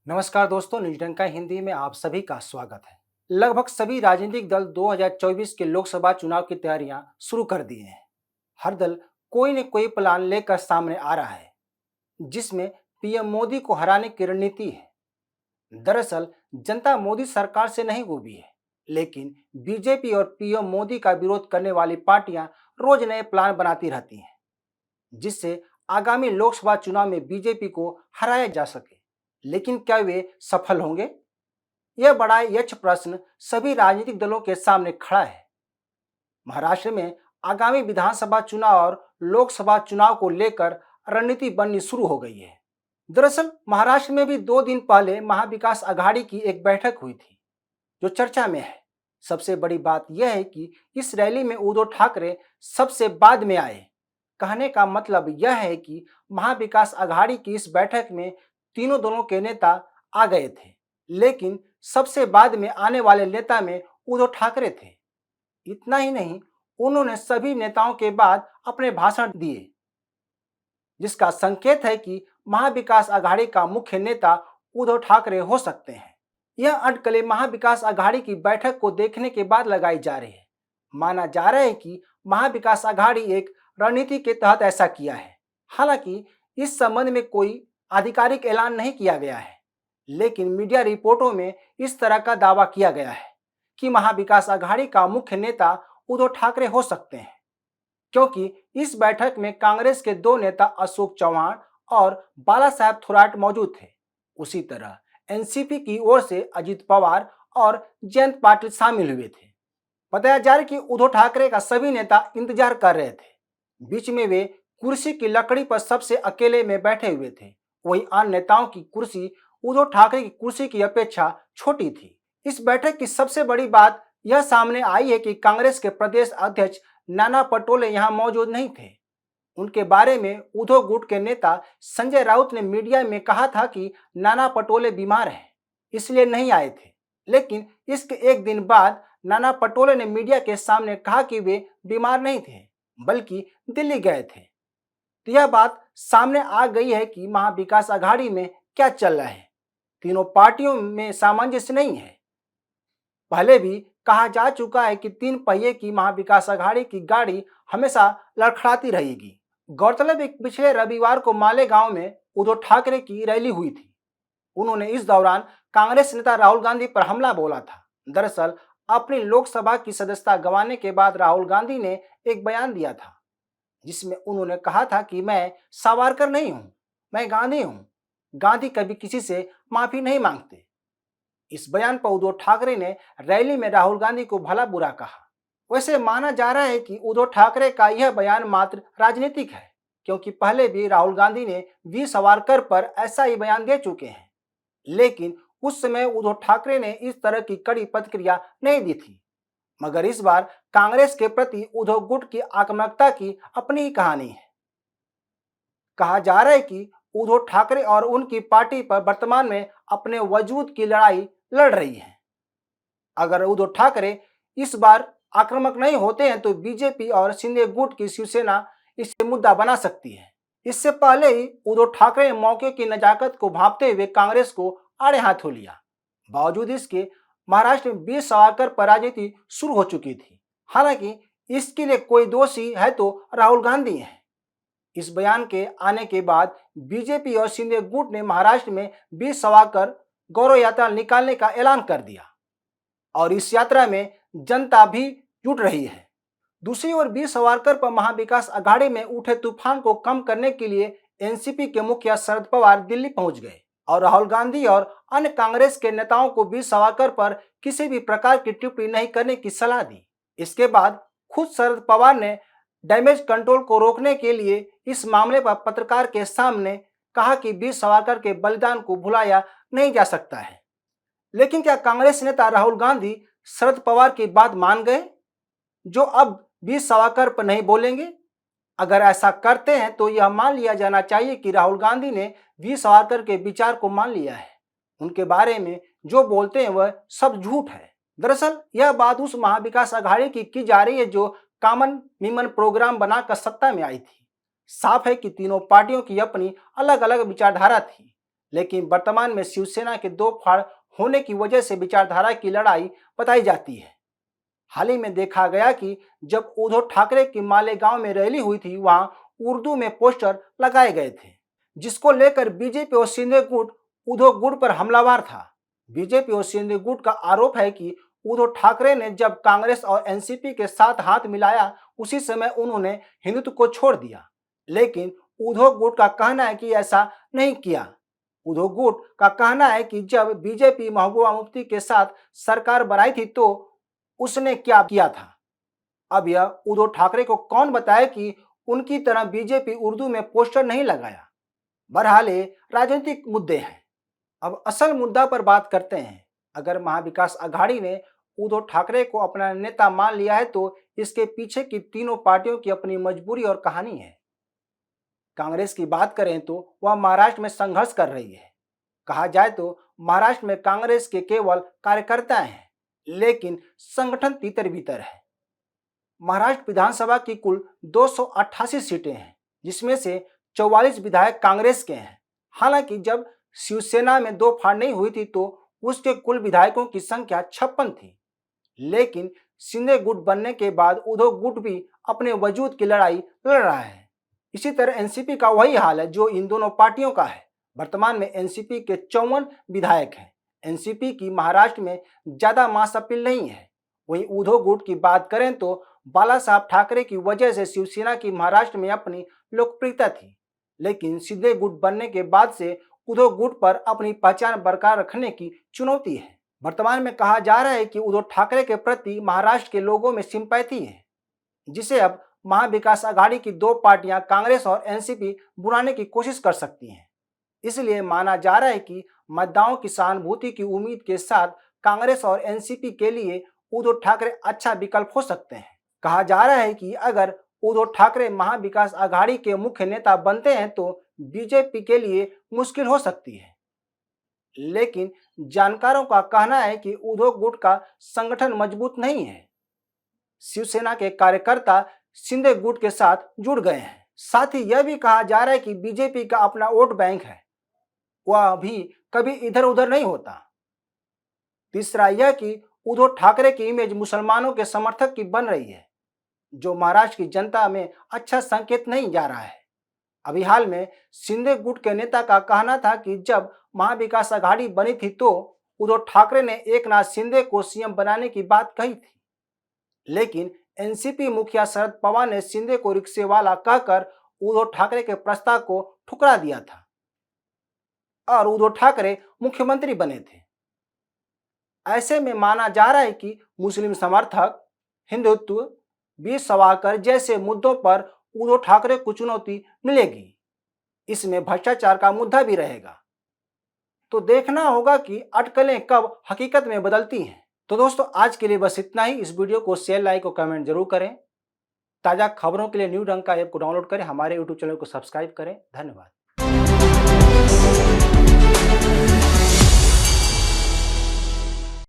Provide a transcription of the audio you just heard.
नमस्कार दोस्तों, न्यूज़लैंड हिंदी में आप सभी का स्वागत है। लगभग सभी राजनीतिक दल 2024 के लोकसभा चुनाव की तैयारियां शुरू कर दिए हैं। हर दल कोई न कोई प्लान लेकर सामने आ रहा है, जिसमें पीएम मोदी को हराने की रणनीति है। दरअसल जनता मोदी सरकार से नहीं उबी है, लेकिन बीजेपी और पीएम मोदी का विरोध करने वाली पार्टियां रोज नए प्लान बनाती रहती हैं, जिससे आगामी लोकसभा चुनाव में बीजेपी को हराया जा सके। लेकिन क्या वे सफल होंगे? यह बड़ा यक्ष प्रश्न सभी राजनीतिक दलों के सामने खड़ा है। महाराष्ट्र में आगामी विधानसभा चुनाव और लोकसभा चुनाव को लेकर रणनीति बननी शुरू हो गई है। दरअसल महाराष्ट्र में भी 2 दिन पहले महाविकास अघाड़ी की एक बैठक हुई थी, जो चर्चा में है। सबसे बड़ी बात यह है कि इस रैली में उद्धव ठाकरे सबसे बाद में आए। कहने का मतलब यह है कि महाविकास अघाड़ी की इस बैठक में तीनों दलों के नेता आ गए थे, लेकिन सबसे बाद में आने वाले नेता में उद्धव ठाकरे थे। इतना ही नहीं, उन्होंने सभी नेताओं के बाद अपने भाषण दिए, जिसका संकेत है कि महाविकास अघाड़ी का मुख्य नेता उद्धव ठाकरे हो सकते हैं। यह अटकलें महाविकास अघाड़ी की बैठक को देखने के बाद लगाई जा रही है। माना जा रहा है कि महाविकास अघाड़ी एक रणनीति के तहत ऐसा किया है। हालांकि इस संबंध में कोई आधिकारिक ऐलान नहीं किया गया है, लेकिन मीडिया रिपोर्टों में इस तरह का दावा किया गया है कि महाविकास अघाड़ी का मुख्य नेता उद्धव ठाकरे हो सकते हैं, क्योंकि इस बैठक में कांग्रेस के 2 नेता अशोक चौहान और बाला साहेब थोराट मौजूद थे। उसी तरह एनसीपी की ओर से अजित पवार और जयंत पाटिल शामिल हुए थे। बताया जा रहा है कि उद्धव ठाकरे का सभी नेता इंतजार कर रहे थे। बीच में वे कुर्सी की लकड़ी पर सबसे अकेले में बैठे हुए थे। वहीं अन्य नेताओं की कुर्सी उद्धव ठाकरे की कुर्सी की अपेक्षा छोटी थी। इस बैठक की सबसे बड़ी बात यह सामने आई है कि कांग्रेस के प्रदेश अध्यक्ष नाना पटोले यहां मौजूद नहीं थे। उनके बारे में उद्धव गुट के नेता संजय राउत ने मीडिया में कहा था कि नाना पटोले बीमार हैं, इसलिए नहीं आए थे। लेकिन इसके एक दिन बाद नाना पटोले ने मीडिया के सामने कहा कि वे बीमार नहीं थे, बल्कि दिल्ली गए थे। तो यह बात सामने आ गई है कि महाविकास अघाड़ी में क्या चल रहा है। तीनों पार्टियों में सामंजस्य नहीं है। पहले भी कहा जा चुका है कि 3 पहिए की महाविकास अघाड़ी की गाड़ी हमेशा लड़खड़ाती रहेगी। गौरतलब है कि पिछले रविवार को मालेगांव में उद्धव ठाकरे की रैली हुई थी। उन्होंने इस दौरान कांग्रेस नेता राहुल गांधी पर हमला बोला था। दरअसल अपनी लोकसभा की सदस्यता गंवाने के बाद राहुल गांधी ने एक बयान दिया था, जिसमें उन्होंने कहा था कि मैं सावरकर नहीं हूं, मैं गांधी हूं। गांधी कभी किसी से माफी नहीं मांगते। इस बयान पर उद्धव ठाकरे ने रैली में राहुल गांधी को भला बुरा कहा। वैसे माना जा रहा है कि उद्धव ठाकरे का यह बयान मात्र राजनीतिक है, क्योंकि पहले भी राहुल गांधी ने वीर सावरकर पर ऐसा ही बयान दे चुके हैं। लेकिन उस समय उद्धव ठाकरे ने इस तरह की कड़ी प्रतिक्रिया नहीं दी थी। मगर इस बार कांग्रेस के प्रति उद्धव गुट की आक्रामकता की अपनी ही कहानी है। कहा जा रहा है कि उद्धव ठाकरे और उनकी पार्टी पर वर्तमान में अपने वजूद की लड़ाई लड़ रही है। अगर उद्धव ठाकरे इस बार आक्रामक नहीं होते हैं तो बीजेपी और शिंदे गुट की शिवसेना इसे मुद्दा बना सकती है। इससे पहले ही उद्धव ठाकरे ने मौके की नजाकत को भांपते हुए कांग्रेस को आड़े हाथों लिया। बावजूद इसके महाराष्ट्र में वीर सावरकर पर राजनीति शुरू हो चुकी थी। हालांकि इसके लिए कोई दोषी है तो राहुल गांधी है। इस बयान के आने के बाद बीजेपी और शिंदे गुट ने महाराष्ट्र में वीर सावरकर गौरव यात्रा निकालने का ऐलान कर दिया और इस यात्रा में जनता भी जुट रही है। दूसरी ओर वीर सावरकर पर महाविकास अघाड़ी में उठे तूफान को कम करने के लिए एनसीपी के मुखिया शरद पवार दिल्ली पहुंच गए और राहुल गांधी और अन्य कांग्रेस के नेताओं को वीर सावरकर पर किसी भी प्रकार की टिप्पणी नहीं करने की सलाह दी। इसके बाद खुद शरद पवार ने डैमेज कंट्रोल को रोकने के लिए इस मामले पर पत्रकार के सामने कहा कि वीर सावरकर के बलिदान को भुलाया नहीं जा सकता है। लेकिन क्या कांग्रेस नेता राहुल गांधी शरद पवार की बात मान गए, जो अब वीर सावरकर पर नहीं बोलेंगे? अगर ऐसा करते हैं तो यह मान लिया जाना चाहिए कि राहुल गांधी ने वीर सावरकर के विचार को मान लिया है। उनके बारे में जो बोलते हैं वह सब झूठ है। दरअसल यह बात उस महाविकास अघाड़ी की जा रही है जो कॉमन मीमन प्रोग्राम बनाकर सत्ता में आई थी। साफ है कि तीनों पार्टियों की अपनी अलग अलग विचारधारा थी, लेकिन वर्तमान में शिवसेना के दो फाड़ होने की वजह से विचारधारा की लड़ाई बताई जाती है। हाल ही में देखा गया कि जब उद्धव ठाकरे की मालेगांव में रैली हुई थी, वहां उर्दू में पोस्टर लगाए गए थे, जिसको लेकर बीजेपी और शिंदे गुट उद्धव गुट पर हमलावर था। बीजेपी और शिंदे गुट का आरोप है कि उद्धव ठाकरे ने जब कांग्रेस और एनसीपी के साथ हाथ मिलाया, उसी समय उन्होंने हिंदुत्व को छोड़ दिया। लेकिन उद्धव गुट का कहना है कि ऐसा नहीं किया। उद्धव गुट का कहना है कि जब बीजेपी महबूबा मुफ्ती के साथ सरकार बनाई थी तो उसने क्या किया था। अब यह उद्धव ठाकरे को कौन बताए कि उनकी तरह बीजेपी उर्दू में पोस्टर नहीं लगाया। बहरहाल ये राजनीतिक मुद्दे हैं। अब असल मुद्दा पर बात करते हैं। अगर महाविकास अघाड़ी ने उद्धव ठाकरे को अपना नेता मान लिया है तो इसके पीछे की तीनों पार्टियों की अपनी मजबूरी और कहानी है। कांग्रेस की बात करें तो वह महाराष्ट्र में संघर्ष कर रही है। कहा जाए तो महाराष्ट्र में कांग्रेस के केवल कार्यकर्ता हैं, लेकिन संगठन तितर बितर है। महाराष्ट्र विधानसभा की कुल 288 सीटें हैं, जिसमें से 44 विधायक कांग्रेस के हैं। हालांकि जब शिवसेना में दो फाड़ नहीं हुई थी तो उसके कुल विधायकों की संख्या 56 थी। लेकिन शिंदे गुट बनने के बाद उद्धव गुट भी अपने वजूद की लड़ाई लड़ रहा है। इसी तरह एनसीपी का वही हाल है जो इन दोनों पार्टियों का है। वर्तमान में एनसीपी के 54 विधायक हैं। एनसीपी की महाराष्ट्र में ज्यादा मास अपील नहीं है। वहीं उद्धव गुट की बात करें तो बाला साहब ठाकरे की वजह से शिवसेना की महाराष्ट्र में अपनी लोकप्रियता थी, लेकिन शिंदे गुट बनने के बाद से उद्धव गुट पर अपनी पहचान बरकरार रखने की चुनौती है। वर्तमान में कहा जा रहा है कि उद्धव ठाकरे के प्रति महाराष्ट्र के लोगों में सिंपैथी है, जिसे अब महाविकास अघाड़ी की दो पार्टियां कांग्रेस और एनसीपी बुलाने की कोशिश कर सकती हैं। इसलिए माना जा रहा है कि मतदाताओं की सहानुभूति की उम्मीद के साथ कांग्रेस और एनसीपी के लिए उद्धव ठाकरे अच्छा विकल्प हो सकते हैं। कहा जा रहा है कि अगर उद्धव ठाकरे महाविकास अघाड़ी के मुख्य नेता बनते हैं तो बीजेपी के लिए मुश्किल हो सकती है। लेकिन जानकारों का कहना है कि उद्धव गुट का संगठन मजबूत नहीं है। शिवसेना के कार्यकर्ता शिंदे गुट के साथ जुड़ गए हैं। साथ ही यह भी कहा जा रहा है कि बीजेपी का अपना वोट बैंक है, वह भी कभी इधर उधर नहीं होता। तीसरा यह कि उद्धव ठाकरे की इमेज मुसलमानों के समर्थक की बन रही है, जो महाराष्ट्र की जनता में अच्छा संकेत नहीं जा रहा है। अभी हाल में शिंदे गुट के नेता का कहना था कि जब महाविकास अघाड़ी बनी थी तो उद्धव ठाकरे ने एकनाथ शिंदे को सीएम बनाने की बात कही थी, लेकिन एनसीपी मुखिया शरद पवार ने शिंदे को रिक्शे वाला कहकर उद्धव ठाकरे के प्रस्ताव को ठुकरा दिया था और उद्धव ठाकरे मुख्यमंत्री बने थे। ऐसे में माना जा रहा है कि मुस्लिम समर्थक, हिंदुत्व, वीर सावरकर जैसे मुद्दों पर उद्धव ठाकरे को चुनौती मिलेगी। इसमें भ्रष्टाचार का मुद्दा भी रहेगा। तो देखना होगा कि अटकलें कब हकीकत में बदलती हैं। तो दोस्तों आज के लिए बस इतना ही। इस वीडियो को शेयर, लाइक और कमेंट जरूर करें। ताज़ा खबरों के लिए न्यू डंका ऐप को डाउनलोड करें, हमारे यूट्यूब चैनल को सब्सक्राइब करें। धन्यवाद।